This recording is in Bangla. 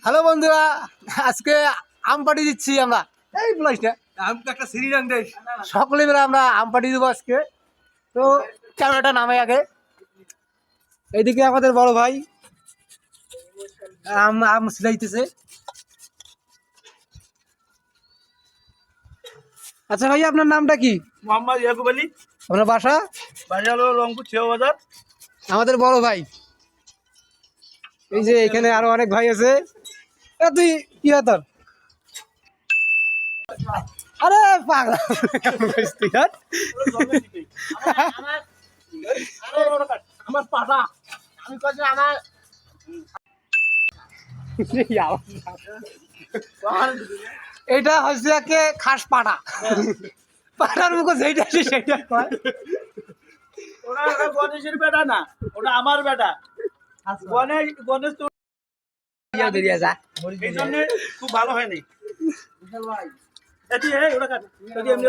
হ্যালো বন্ধুরা, আজকে আম পাড়ি দিচ্ছি আমরা। এই বলিস না, আম তো একটা শ্রীরাম দেশ। সকলে মিলে আমরা আম পাড়ি দেবো আজকে। তো ক্যামেরাটা নামে আগে। এইদিকে আমাদের বড় ভাই আম আম সিলাইতেছে। আচ্ছা ভাই, আপনার নামটা কি? মোহাম্মদ ইয়াকুব আলী, আপনার বাসা? বাড়ি হলো রংপুর ছেও বাজার। আমাদের বড় ভাই। এই যে এখানে আরো অনেক ভাই আছে। তুই কি হয় তোর? আরে পাগলা আমার পাটা আমি কইছি আমার এটা হচ্ছে একে খাস পাটা। পাটার মুখে যেইটা আসে সেটা কয়। ওটা গণেশের বেটা না, ওটা আমার বেটা। গণেশ তো এই জন্য খুব ভালো হয়নি। ওটা কাট, এমনি